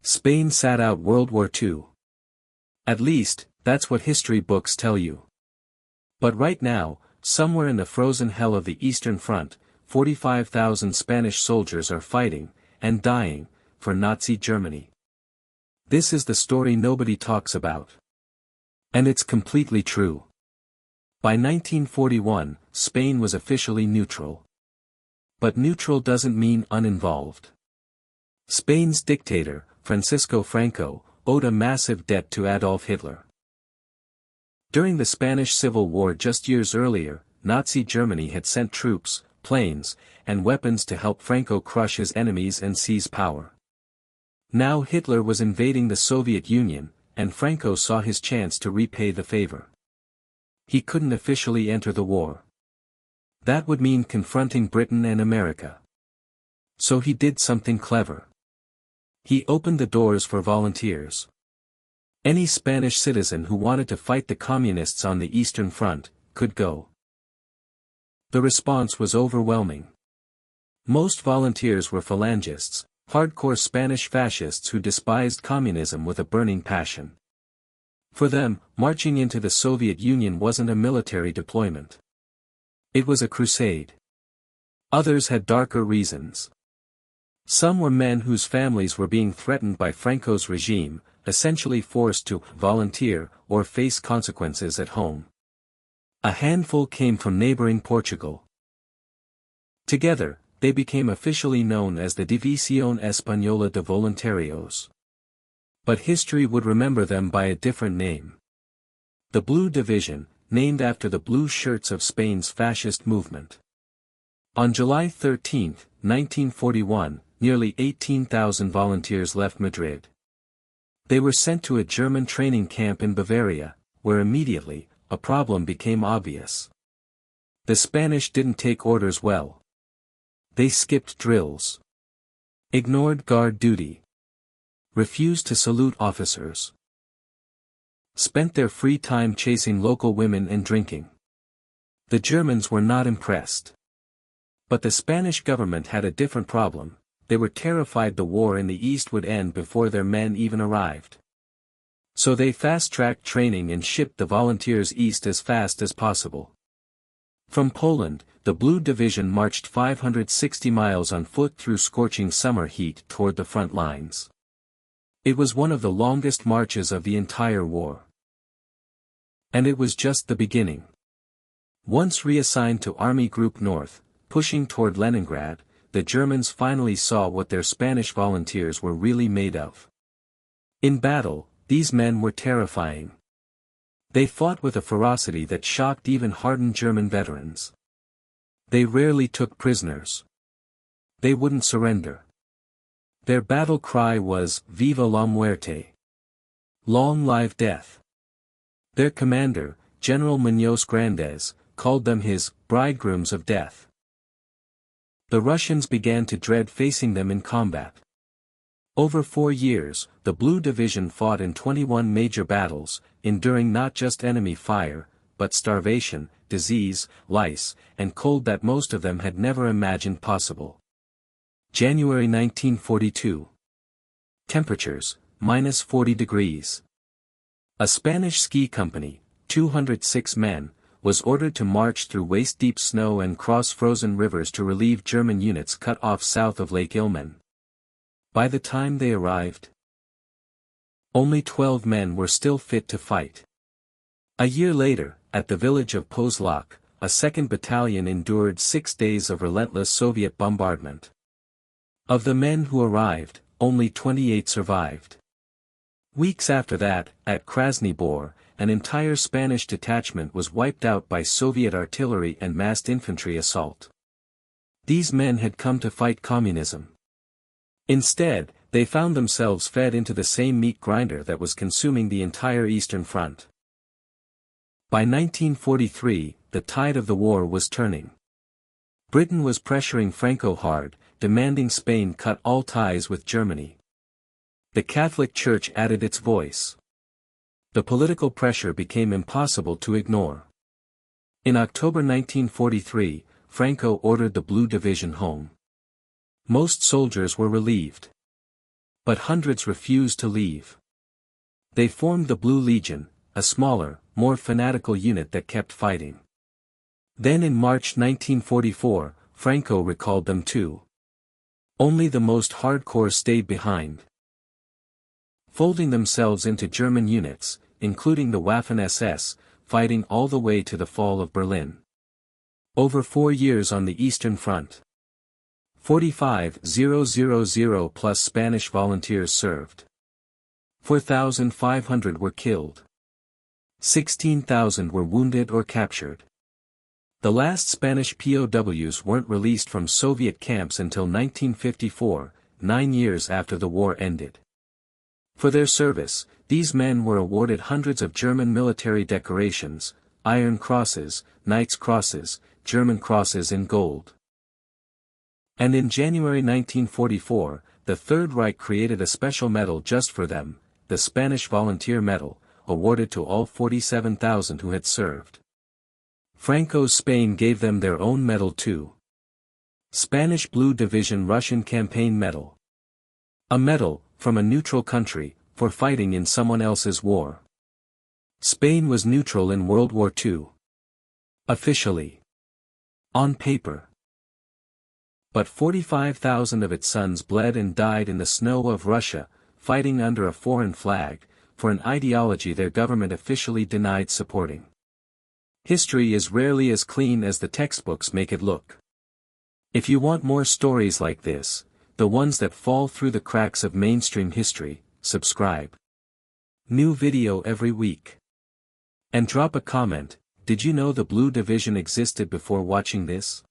Spain sat out World War II. At least, that's what history books tell you. But right now, somewhere in the frozen hell of the Eastern Front, 45,000 Spanish soldiers are fighting, and dying, for Nazi Germany. This is the story nobody talks about. And it's completely true. By 1941, Spain was officially neutral. But neutral doesn't mean uninvolved. Spain's dictator, Francisco Franco, owed a massive debt to Adolf Hitler. During the Spanish Civil War just years earlier, Nazi Germany had sent troops, planes, and weapons to help Franco crush his enemies and seize power. Now Hitler was invading the Soviet Union, and Franco saw his chance to repay the favor. He couldn't officially enter the war. That would mean confronting Britain and America. So he did something clever. He opened the doors for volunteers. Any Spanish citizen who wanted to fight the communists on the Eastern Front, could go. The response was overwhelming. Most volunteers were phalangists, hardcore Spanish fascists who despised communism with a burning passion. For them, marching into the Soviet Union wasn't a military deployment. It was a crusade. Others had darker reasons. Some were men whose families were being threatened by Franco's regime, essentially forced to volunteer or face consequences at home. A handful came from neighboring Portugal. Together, they became officially known as the División Española de Voluntarios. But history would remember them by a different name. The Blue Division, named after the blue shirts of Spain's fascist movement. On July 13, 1941, nearly 18,000 volunteers left Madrid. They were sent to a German training camp in Bavaria, where immediately, a problem became obvious. The Spanish didn't take orders well. They skipped drills. Ignored guard duty. Refused to salute officers. Spent their free time chasing local women and drinking. The Germans were not impressed. But the Spanish government had a different problem. They were terrified the war in the East would end before their men even arrived. So they fast-tracked training and shipped the volunteers east as fast as possible. From Poland, the Blue Division marched 560 miles on foot through scorching summer heat toward the front lines. It was one of the longest marches of the entire war. And it was just the beginning. Once reassigned to Army Group North, pushing toward Leningrad, the Germans finally saw what their Spanish volunteers were really made of. In battle, these men were terrifying. They fought with a ferocity that shocked even hardened German veterans. They rarely took prisoners. They wouldn't surrender. Their battle cry was, "Viva la muerte!" Long live death. Their commander, General Muñoz Grandes, called them his bridegrooms of death. The Russians began to dread facing them in combat. Over 4 years, the Blue Division fought in 21 major battles, enduring not just enemy fire, but starvation, disease, lice, and cold that most of them had never imagined possible. January 1942. Temperatures, -40 degrees. A Spanish ski company, 206 men, was ordered to march through waist-deep snow and cross frozen rivers to relieve German units cut off south of Lake Ilmen. By the time they arrived, only 12 men were still fit to fight. A year later, at the village of Pozlak, a second battalion endured 6 days of relentless Soviet bombardment. Of the men who arrived, only 28 survived. Weeks after that, at Krasny Bor, an entire Spanish detachment was wiped out by Soviet artillery and massed infantry assault. These men had come to fight communism. Instead, they found themselves fed into the same meat grinder that was consuming the entire Eastern Front. By 1943, the tide of the war was turning. Britain was pressuring Franco hard, demanding Spain cut all ties with Germany. The Catholic Church added its voice. The political pressure became impossible to ignore. In October 1943, Franco ordered the Blue Division home. Most soldiers were relieved. But hundreds refused to leave. They formed the Blue Legion, a smaller, more fanatical unit that kept fighting. Then in March 1944, Franco recalled them too. Only the most hardcore stayed behind, folding themselves into German units, including the Waffen-SS, fighting all the way to the fall of Berlin. Over 4 years on the Eastern Front. 45,000 plus Spanish volunteers served. 4,500 were killed. 16,000 were wounded or captured. The last Spanish POWs weren't released from Soviet camps until 1954, 9 years after the war ended. For their service, these men were awarded hundreds of German military decorations, Iron Crosses, Knight's Crosses, German Crosses in gold. And in January 1944, the Third Reich created a special medal just for them, the Spanish Volunteer Medal, awarded to all 47,000 who had served. Franco's Spain gave them their own medal too. Spanish Blue Division Russian Campaign Medal. A medal, from a neutral country, for fighting in someone else's war. Spain was neutral in World War II. Officially. On paper. But 45,000 of its sons bled and died in the snow of Russia, fighting under a foreign flag, for an ideology their government officially denied supporting. History is rarely as clean as the textbooks make it look. If you want more stories like this, the ones that fall through the cracks of mainstream history, subscribe. New video every week. And drop a comment, did you know the Blue Division existed before watching this?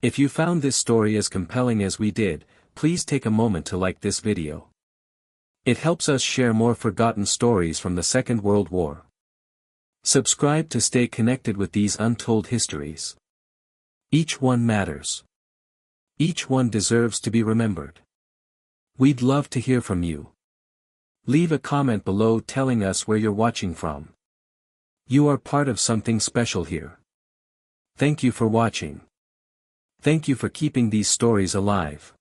If you found this story as compelling as we did, please take a moment to like this video. It helps us share more forgotten stories from the Second World War. Subscribe to stay connected with these untold histories. Each one matters. Each one deserves to be remembered. We'd love to hear from you. Leave a comment below telling us where you're watching from. You are part of something special here. Thank you for watching. Thank you for keeping these stories alive.